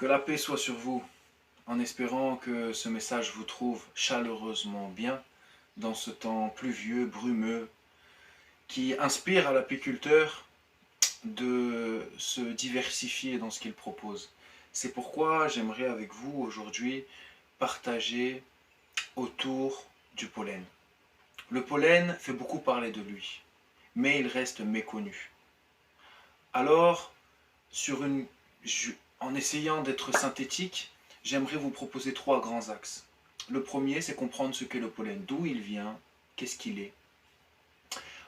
Que la paix soit sur vous, en espérant que ce message vous trouve chaleureusement bien dans ce temps pluvieux, brumeux, qui inspire à l'apiculteur de se diversifier dans ce qu'il propose. C'est pourquoi j'aimerais avec vous aujourd'hui partager autour du pollen. Le pollen fait beaucoup parler de lui, mais il reste méconnu. Alors, en essayant d'être synthétique, j'aimerais vous proposer 3 grands axes. Le premier, c'est comprendre ce qu'est le pollen, d'où il vient, qu'est-ce qu'il est.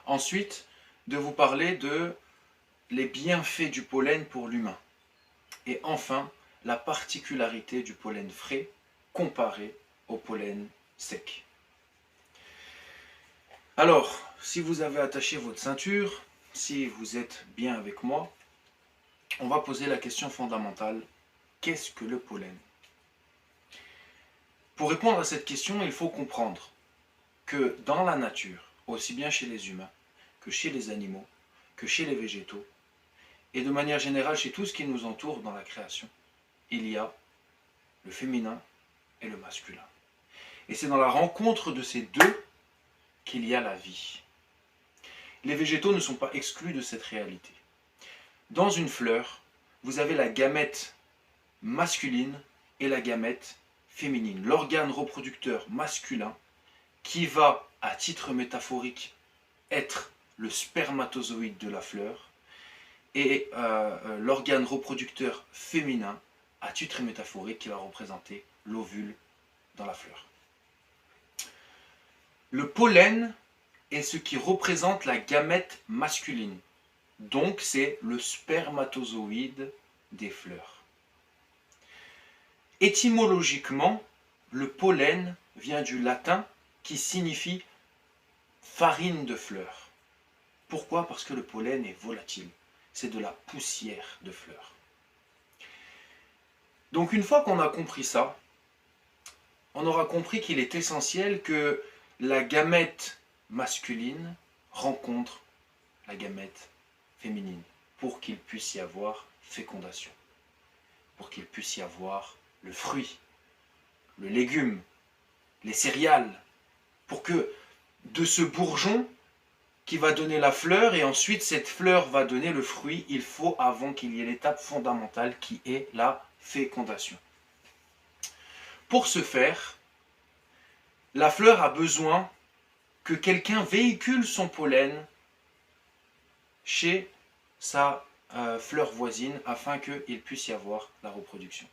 Ensuite, de vous parler de les bienfaits du pollen pour l'humain. Et enfin, la particularité du pollen frais comparé au pollen sec. Alors, si vous avez attaché votre ceinture, si vous êtes bien avec moi, on va poser la question fondamentale. Qu'est-ce que le pollen? Pour répondre à cette question, il faut comprendre que dans la nature, aussi bien chez les humains que chez les animaux, que chez les végétaux, et de manière générale chez tout ce qui nous entoure dans la création, il y a le féminin et le masculin. Et c'est dans la rencontre de ces deux qu'il y a la vie. Les végétaux ne sont pas exclus de cette réalité. Dans une fleur, vous avez la gamète masculine et la gamète féminine, l'organe reproducteur masculin qui va, à titre métaphorique, être le spermatozoïde de la fleur, et l'organe reproducteur féminin, à titre métaphorique, qui va représenter l'ovule dans la fleur. Le pollen est ce qui représente la gamète masculine, donc c'est le spermatozoïde des fleurs. Étymologiquement, le pollen vient du latin qui signifie farine de fleurs. Pourquoi? Parce que le pollen est volatile. C'est de la poussière de fleurs. Donc une fois qu'on a compris ça, on aura compris qu'il est essentiel que la gamète masculine rencontre la gamète féminine pour qu'il puisse y avoir fécondation, pour qu'il puisse y avoir le fruit, le légume, les céréales, pour que de ce bourgeon qui va donner la fleur et ensuite cette fleur va donner le fruit, il faut avant qu'il y ait l'étape fondamentale qui est la fécondation. Pour ce faire, la fleur a besoin que quelqu'un véhicule son pollen chez sa fleur voisine afin qu'il puisse y avoir la reproduction.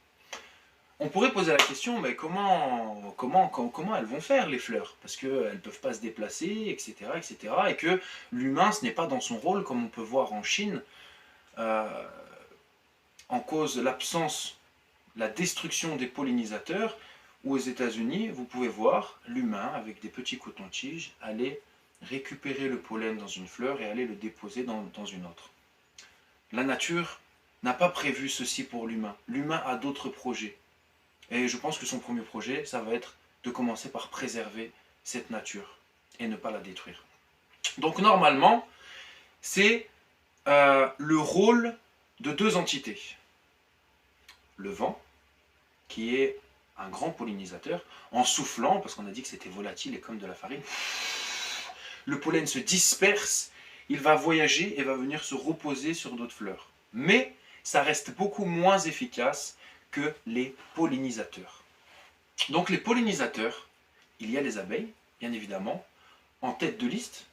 On pourrait poser la question, mais comment elles vont faire les fleurs? Parce qu'elles ne peuvent pas se déplacer, etc., etc. Et que l'humain, ce n'est pas dans son rôle, comme on peut voir en Chine, en cause l'absence, la destruction des pollinisateurs, ou aux États-Unis, vous pouvez voir l'humain, avec des petits cotons-tiges, aller récupérer le pollen dans une fleur et aller le déposer dans une autre. La nature n'a pas prévu ceci pour l'humain. L'humain a d'autres projets. Et je pense que son premier projet, ça va être de commencer par préserver cette nature et ne pas la détruire. Donc normalement, c'est le rôle de 2 entités. Le vent, qui est un grand pollinisateur, en soufflant, parce qu'on a dit que c'était volatile et comme de la farine, le pollen se disperse, il va voyager et va venir se reposer sur d'autres fleurs. Mais ça reste beaucoup moins efficace que les pollinisateurs. Donc les pollinisateurs, il y a les abeilles, bien évidemment, en tête de liste,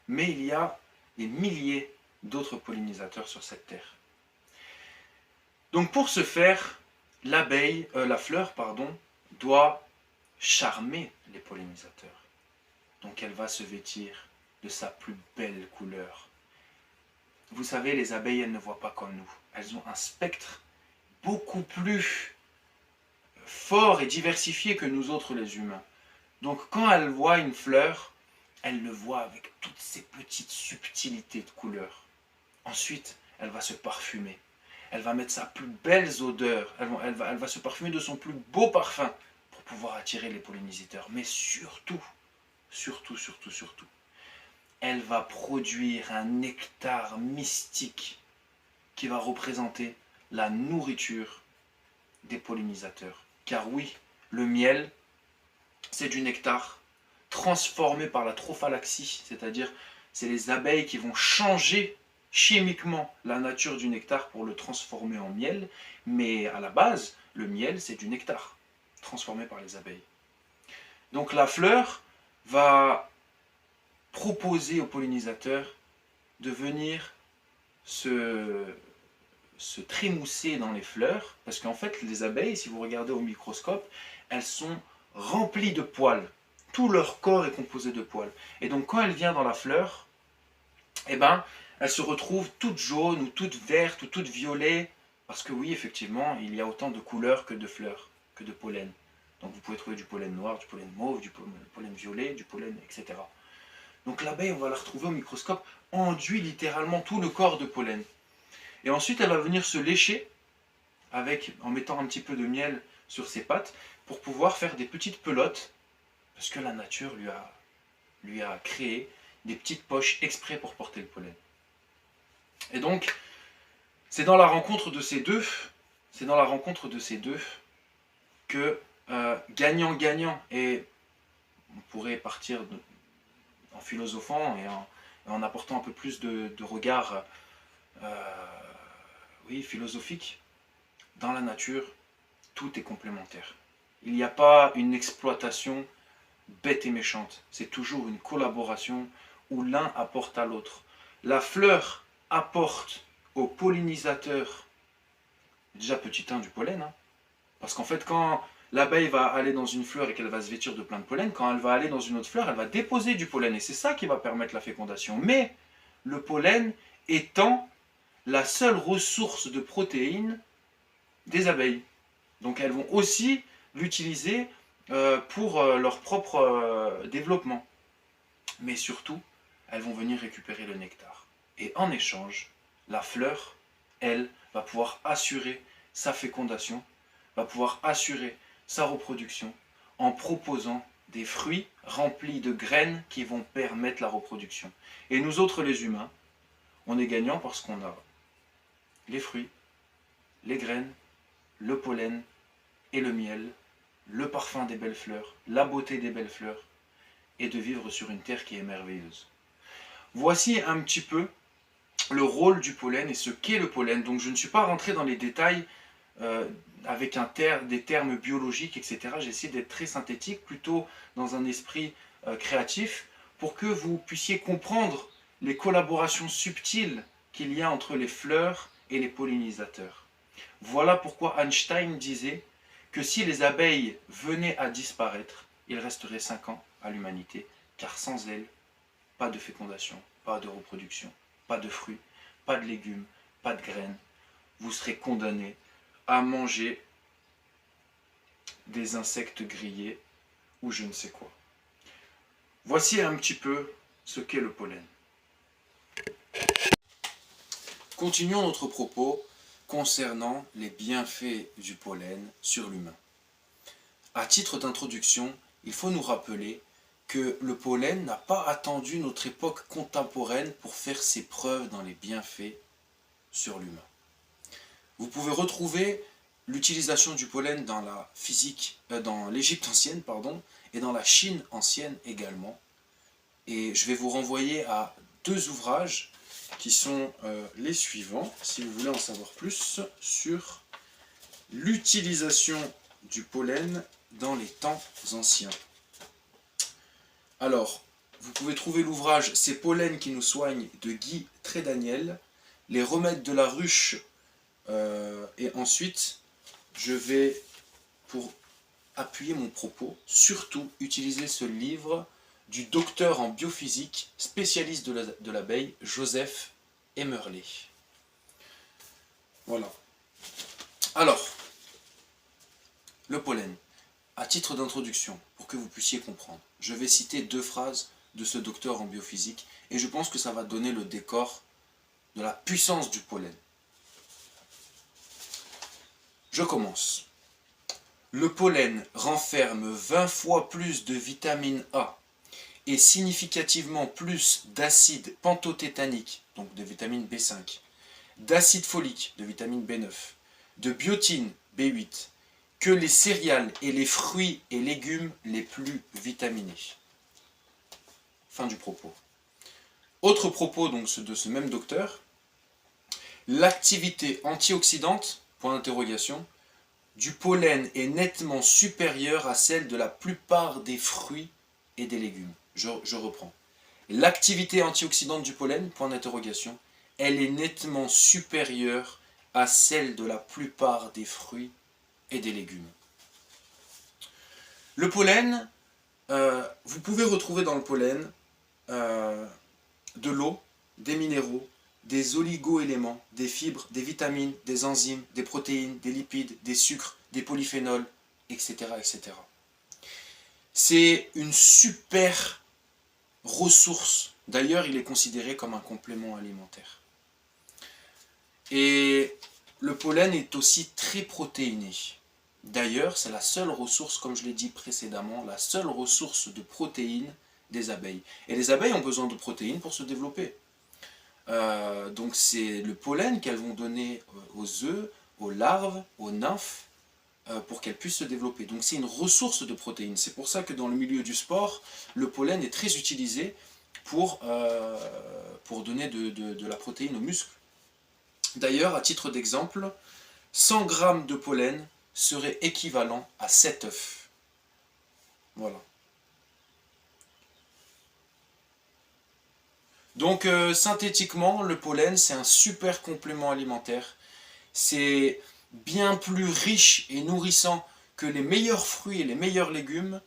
mais il y a des milliers d'autres pollinisateurs sur cette terre. Donc pour ce faire, la fleur, doit charmer les pollinisateurs. Donc elle va se vêtir de sa plus belle couleur. Vous savez, les abeilles, elles ne voient pas comme nous. Elles ont un spectre beaucoup plus fort et diversifié que nous autres les humains. Donc quand elle voit une fleur, elle le voit avec toutes ces petites subtilités de couleurs. Ensuite, elle va se parfumer. Elle va mettre sa plus belle odeur. Elle va se parfumer de son plus beau parfum pour pouvoir attirer les pollinisateurs. Mais surtout, elle va produire un nectar mystique qui va représenter la nourriture des pollinisateurs. Car oui, le miel, c'est du nectar transformé par la trophalaxie, c'est-à-dire c'est les abeilles qui vont changer chimiquement la nature du nectar pour le transformer en miel, mais à la base, le miel, c'est du nectar transformé par les abeilles. Donc la fleur va proposer aux pollinisateurs de venir se trémousser dans les fleurs, parce qu'en fait, les abeilles, si vous regardez au microscope, elles sont remplies de poils. Tout leur corps est composé de poils. Et donc, quand elle vient dans la fleur, eh ben, elle se retrouve toute jaune, ou toute verte, ou toute violet, parce que oui, effectivement, il y a autant de couleurs que de fleurs, que de pollen. Donc, vous pouvez trouver du pollen noir, du pollen mauve, du pollen violet, du pollen, etc. Donc, l'abeille, on va la retrouver au microscope, enduit littéralement tout le corps de pollen. Et ensuite, elle va venir se lécher en mettant un petit peu de miel sur ses pattes pour pouvoir faire des petites pelotes, parce que la nature lui a créé des petites poches exprès pour porter le pollen. Et donc, c'est dans la rencontre de ces deux, que gagnant-gagnant, et on pourrait partir en philosophant et en apportant un peu plus de regard philosophique. Dans la nature, tout est complémentaire. Il n'y a pas une exploitation bête et méchante. C'est toujours une collaboration où l'un apporte à l'autre. La fleur apporte au pollinisateur, déjà petit 1 du pollen, hein, parce qu'en fait quand l'abeille va aller dans une fleur et qu'elle va se vêtir de plein de pollen, quand elle va aller dans une autre fleur, elle va déposer du pollen, et c'est ça qui va permettre la fécondation. Mais le pollen étant la seule ressource de protéines des abeilles. Donc elles vont aussi l'utiliser pour leur propre développement. Mais surtout, elles vont venir récupérer le nectar. Et en échange, la fleur, elle, va pouvoir assurer sa fécondation, va pouvoir assurer sa reproduction en proposant des fruits remplis de graines qui vont permettre la reproduction. Et nous autres, les humains, on est gagnants parce qu'on a les fruits, les graines, le pollen et le miel, le parfum des belles fleurs, la beauté des belles fleurs, et de vivre sur une terre qui est merveilleuse. Voici un petit peu le rôle du pollen et ce qu'est le pollen. Donc je ne suis pas rentré dans les détails avec des termes biologiques, etc. J'ai essayé d'être très synthétique, plutôt dans un esprit créatif, pour que vous puissiez comprendre les collaborations subtiles qu'il y a entre les fleurs et les pollinisateurs. Voilà pourquoi Einstein disait que si les abeilles venaient à disparaître, il resterait 5 ans à l'humanité, car sans elles, pas de fécondation, pas de reproduction, pas de fruits, pas de légumes, pas de graines. Vous serez condamnés à manger des insectes grillés ou je ne sais quoi. Voici un petit peu ce qu'est le pollen. Continuons notre propos concernant les bienfaits du pollen sur l'humain. À titre d'introduction, il faut nous rappeler que le pollen n'a pas attendu notre époque contemporaine pour faire ses preuves dans les bienfaits sur l'humain. Vous pouvez retrouver l'utilisation du pollen dans la physique, dans l'Égypte ancienne, et dans la Chine ancienne également. Et je vais vous renvoyer à 2 ouvrages qui sont les suivants, si vous voulez en savoir plus sur l'utilisation du pollen dans les temps anciens. Alors, vous pouvez trouver l'ouvrage « Ces pollens qui nous soignent » de Guy Trédaniel, « Les remèdes de la ruche » et ensuite, je vais, pour appuyer mon propos, surtout utiliser ce livre du docteur en biophysique, spécialiste de l'abeille, Joseph Emerlet. Voilà. Alors, le pollen, à titre d'introduction, pour que vous puissiez comprendre, je vais citer 2 phrases de ce docteur en biophysique, et je pense que ça va donner le décor de la puissance du pollen. Je commence. Le pollen renferme 20 fois plus de vitamine A et significativement plus d'acide pantotétanique, donc de vitamine B5, d'acide folique, de vitamine B9, de biotine, B8, que les céréales et les fruits et légumes les plus vitaminés. Fin du propos. Autre propos donc de ce même docteur, l'activité antioxydante, point d'interrogation, du pollen est nettement supérieure à celle de la plupart des fruits et des légumes. Je reprends. L'activité antioxydante du pollen, point d'interrogation, elle est nettement supérieure à celle de la plupart des fruits et des légumes. Le pollen, vous pouvez retrouver dans le pollen de l'eau, des minéraux, des oligo-éléments, des fibres, des vitamines, des enzymes, des protéines, des lipides, des sucres, des polyphénols, etc. etc. C'est une super ressource. D'ailleurs, il est considéré comme un complément alimentaire. Et le pollen est aussi très protéiné. D'ailleurs, c'est la seule ressource, comme je l'ai dit précédemment, la seule ressource de protéines des abeilles. Et les abeilles ont besoin de protéines pour se développer. Donc c'est le pollen qu'elles vont donner aux œufs, aux larves, aux nymphes, pour qu'elles puissent se développer. Donc c'est une ressource de protéines. C'est pour ça que dans le milieu du sport, le pollen est très utilisé pour donner de la protéine aux muscles. D'ailleurs, à titre d'exemple, 100 grammes de pollen serait équivalent à 7 œufs. Voilà. Donc synthétiquement, le pollen, c'est un super complément alimentaire. C'est bien plus riche et nourrissant que les meilleurs fruits et les meilleurs légumes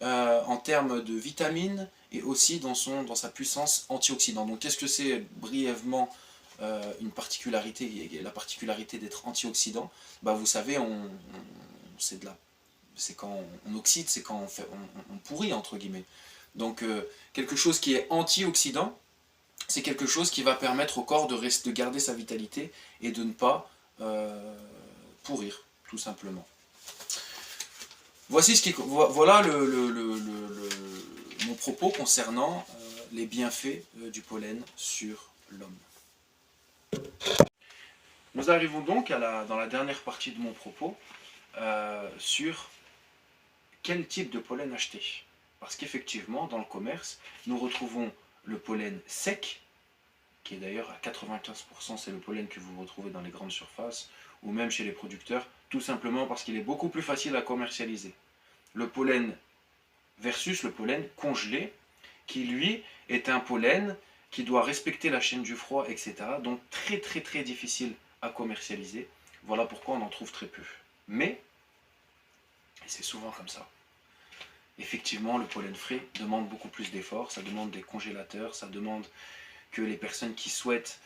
en termes de vitamines et aussi dans sa puissance antioxydante. Donc qu'est-ce que c'est brièvement une particularité, la particularité d'être antioxydant? Bah, vous savez, c'est quand on oxyde, c'est quand on pourrit, entre guillemets. Donc quelque chose qui est antioxydant, c'est quelque chose qui va permettre au corps de garder sa vitalité et de ne pas pourrir, tout simplement. Voilà mon propos concernant les bienfaits du pollen sur l'homme. Nous arrivons donc dans la dernière partie de mon propos sur quel type de pollen acheter. Parce qu'effectivement, dans le commerce, nous retrouvons le pollen sec, qui est d'ailleurs à 95%, c'est le pollen que vous retrouvez dans les grandes surfaces, ou même chez les producteurs, tout simplement parce qu'il est beaucoup plus facile à commercialiser. Le pollen versus le pollen congelé, qui lui est un pollen qui doit respecter la chaîne du froid, etc. Donc très très très difficile à commercialiser. Voilà pourquoi on en trouve très peu. Mais, et c'est souvent comme ça, effectivement le pollen frais demande beaucoup plus d'efforts, ça demande des congélateurs, ça demande que les personnes qui souhaitent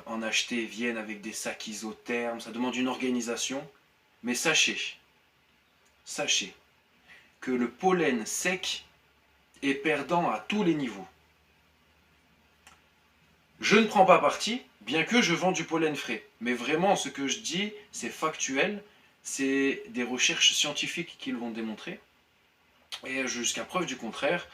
en acheter viennent avec des sacs isothermes, ça demande une organisation. Mais sachez que le pollen sec est perdant à tous les niveaux. Je ne prends pas parti, bien que je vends du pollen frais. Mais vraiment, ce que je dis, c'est factuel, c'est des recherches scientifiques qui le vont démontrer. Et jusqu'à preuve du contraire,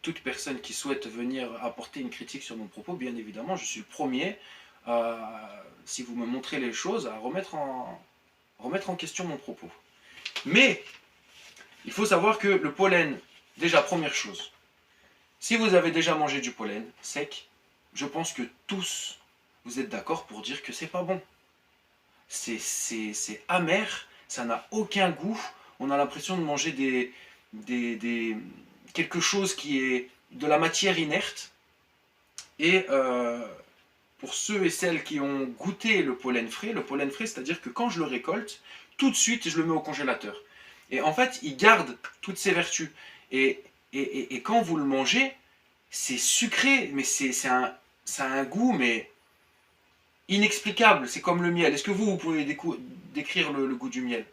toute personne qui souhaite venir apporter une critique sur mon propos, bien évidemment, je suis le premier, si vous me montrez les choses, à remettre en question mon propos. Mais, il faut savoir que le pollen, déjà, première chose, si vous avez déjà mangé du pollen sec, je pense que tous, vous êtes d'accord pour dire que c'est pas bon. C'est amer, ça n'a aucun goût, on a l'impression de manger quelque chose qui est de la matière inerte. Et pour ceux et celles qui ont goûté le pollen frais, c'est-à-dire que quand je le récolte, tout de suite je le mets au congélateur. Et en fait, il garde toutes ses vertus. Et quand vous le mangez, c'est sucré, mais ça a un goût mais inexplicable. C'est comme le miel. Est-ce que vous pouvez décrire le goût du miel?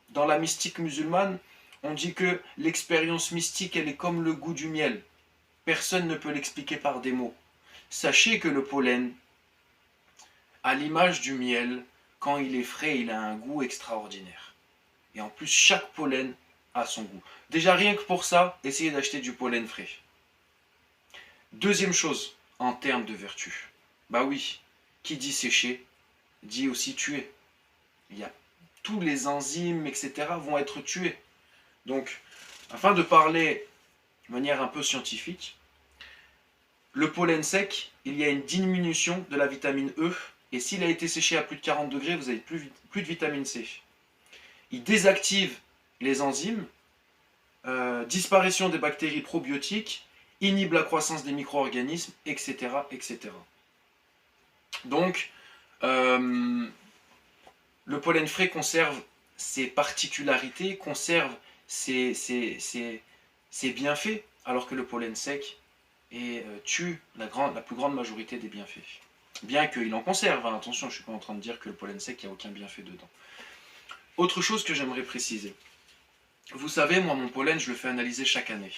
Dans la mystique musulmane, on dit que l'expérience mystique, elle est comme le goût du miel. Personne ne peut l'expliquer par des mots. Sachez que le pollen, à l'image du miel, quand il est frais, il a un goût extraordinaire. Et en plus, chaque pollen a son goût. Déjà, rien que pour ça, essayez d'acheter du pollen frais. Deuxième chose, en termes de vertu. Bah oui, qui dit sécher, dit aussi tuer. il y a tous les enzymes, etc. vont être tués. Donc, afin de parler de manière un peu scientifique, le pollen sec, il y a une diminution de la vitamine E, et s'il a été séché à plus de 40 degrés, vous avez plus de vitamine C. Il désactive les enzymes, disparition des bactéries probiotiques, inhibe la croissance des micro-organismes, etc., etc. Donc, le pollen frais conserve ses particularités, conserve ses bienfaits, alors que le pollen sec tue la plus grande majorité des bienfaits. Bien qu'il en conserve, hein, attention, je ne suis pas en train de dire que le pollen sec, il n'y a aucun bienfait dedans. Autre chose que j'aimerais préciser. Vous savez, moi, mon pollen, je le fais analyser chaque année.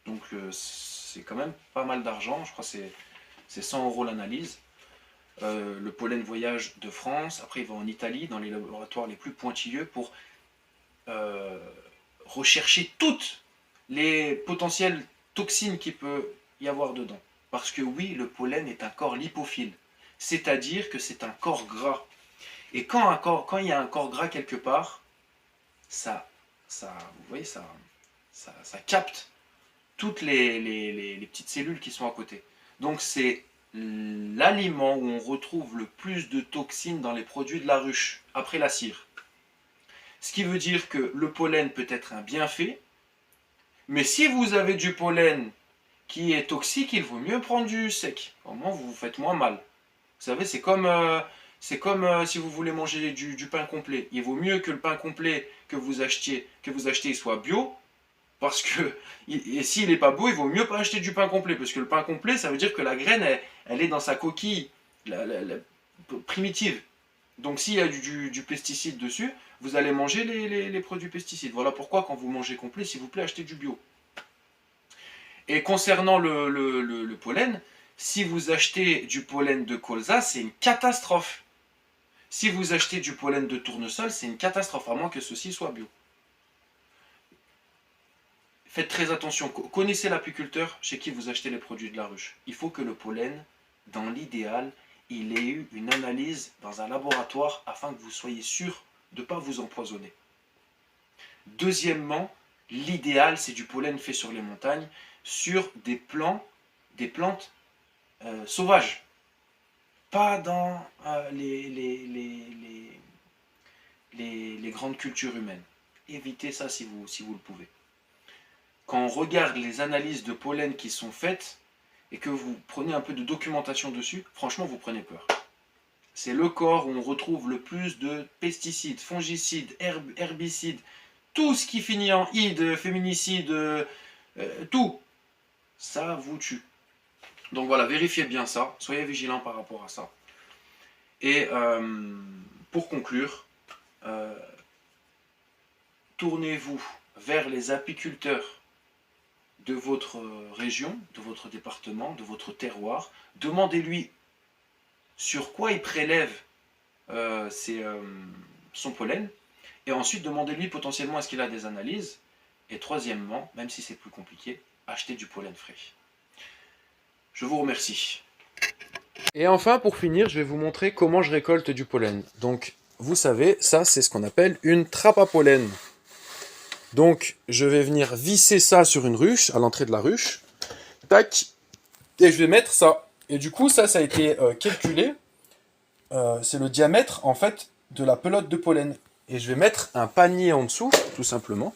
Donc, c'est quand même pas mal d'argent. Je crois que c'est 100 € l'analyse. Le pollen voyage de France. Après, il va en Italie, dans les laboratoires les plus pointilleux, pour rechercher toutes les potentielles toxines qu'il peut y avoir dedans. Parce que oui, le pollen est un corps lipophile. C'est-à-dire que c'est un corps gras. Et quand il y a un corps gras quelque part, vous voyez, ça capte toutes les petites cellules qui sont à côté. Donc c'est l'aliment où on retrouve le plus de toxines dans les produits de la ruche, après la cire. Ce qui veut dire que le pollen peut être un bienfait, mais si vous avez du pollen qui est toxique, il vaut mieux prendre du sec. Au moins, vous vous faites moins mal. Vous savez, c'est comme si vous voulez manger du pain complet. Il vaut mieux que le pain complet que vous achetez soit bio, parce que et s'il n'est pas beau, il vaut mieux pas acheter du pain complet, parce que le pain complet, ça veut dire que la graine, elle est dans sa coquille la primitive. Donc s'il y a du pesticide dessus, vous allez manger les produits pesticides. Voilà pourquoi quand vous mangez complet, s'il vous plaît, achetez du bio. Et concernant le pollen, si vous achetez du pollen de colza, c'est une catastrophe. Si vous achetez du pollen de tournesol, c'est une catastrophe, à moins que ceci soit bio. Faites très attention, connaissez l'apiculteur chez qui vous achetez les produits de la ruche. Il faut que le pollen, dans l'idéal, il ait eu une analyse dans un laboratoire afin que vous soyez sûr de ne pas vous empoisonner. Deuxièmement, l'idéal, c'est du pollen fait sur les montagnes, sur des plantes sauvages. Pas dans les grandes cultures humaines. Évitez ça si vous le pouvez. Quand on regarde les analyses de pollen qui sont faites et que vous prenez un peu de documentation dessus, franchement, vous prenez peur. C'est le corps où on retrouve le plus de pesticides, fongicides, herbicides, tout ce qui finit en ide, féminicide, tout, ça vous tue. Donc voilà, vérifiez bien ça, soyez vigilants par rapport à ça. Et pour conclure, tournez-vous vers les apiculteurs de votre région, de votre département, de votre terroir. Demandez-lui sur quoi il prélève son pollen. Et ensuite, demandez-lui potentiellement est-ce qu'il a des analyses. Et troisièmement, même si c'est plus compliqué, achetez du pollen frais. Je vous remercie. Et enfin, pour finir, je vais vous montrer comment je récolte du pollen. Donc, vous savez, ça, c'est ce qu'on appelle une trappe à pollen. Donc, je vais venir visser ça sur une ruche, à l'entrée de la ruche. Tac. Et je vais mettre ça. Et du coup, ça a été calculé. C'est le diamètre, en fait, de la pelote de pollen. Et je vais mettre un panier en dessous, tout simplement.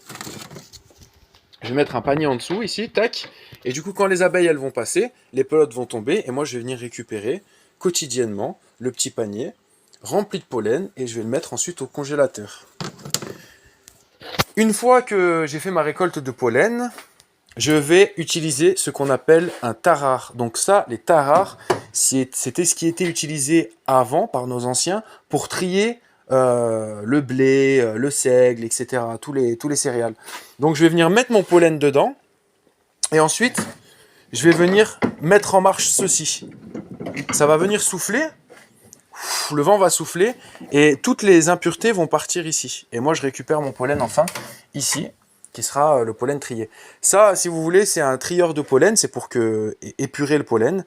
Je vais mettre un panier en dessous, ici, tac. Et du coup, quand les abeilles, elles vont passer, les pelotes vont tomber. Et moi, je vais venir récupérer quotidiennement le petit panier rempli de pollen. Et je vais le mettre ensuite au congélateur. Une fois que j'ai fait ma récolte de pollen, je vais utiliser ce qu'on appelle un tarare. Donc ça, les tarares, c'était ce qui était utilisé avant par nos anciens pour trier le blé, le seigle, etc. Tous les céréales. Donc je vais venir mettre mon pollen dedans et ensuite je vais venir mettre en marche ceci. Ça va venir souffler. Le vent va souffler et toutes les impuretés vont partir ici. Et moi, je récupère mon pollen enfin ici, qui sera le pollen trié. Ça, si vous voulez, c'est un trieur de pollen. C'est pour épurer le pollen.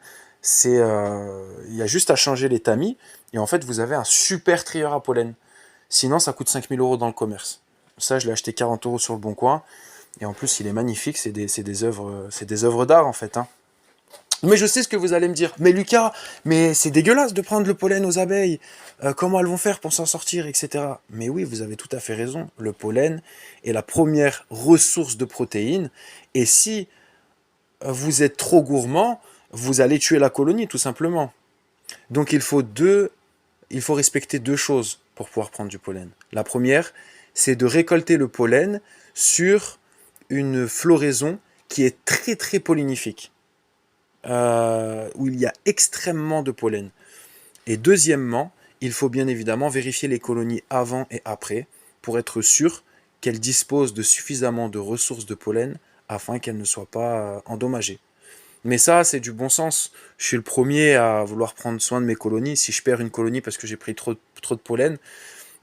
Il y a juste à changer les tamis. Et en fait, vous avez un super trieur à pollen. Sinon, ça coûte 5 000 € dans le commerce. Ça, je l'ai acheté 40 € sur le Bon Coin. Et en plus, il est magnifique. C'est des œuvres d'art, en fait. Hein. Mais je sais ce que vous allez me dire. Mais Lucas, mais c'est dégueulasse de prendre le pollen aux abeilles. Comment elles vont faire pour s'en sortir, etc. Mais oui, vous avez tout à fait raison. Le pollen est la première ressource de protéines. Et si vous êtes trop gourmand, vous allez tuer la colonie, tout simplement. Donc il faut respecter deux choses pour pouvoir prendre du pollen. La première, c'est de récolter le pollen sur une floraison qui est très très pollinifique, où il y a extrêmement de pollen. Et deuxièmement, il faut bien évidemment vérifier les colonies avant et après pour être sûr qu'elles disposent de suffisamment de ressources de pollen afin qu'elles ne soient pas endommagées. Mais ça, c'est du bon sens. Je suis le premier à vouloir prendre soin de mes colonies. Si je perds une colonie parce que j'ai pris trop de pollen,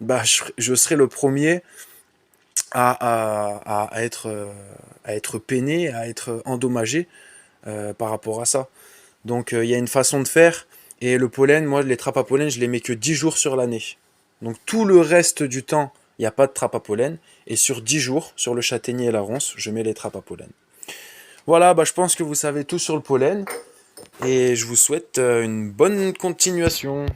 bah, je serai le premier à être peiné, à être endommagé par rapport à ça. Donc il y a une façon de faire. Et le pollen, moi, les trappes à pollen, je les mets que 10 jours sur l'année. Donc tout le reste du temps, il n'y a pas de trappe à pollen. Et sur 10 jours, sur le châtaignier et la ronce, je mets les trappes à pollen. Voilà, bah, je pense que vous savez tout sur le pollen. Et je vous souhaite une bonne continuation.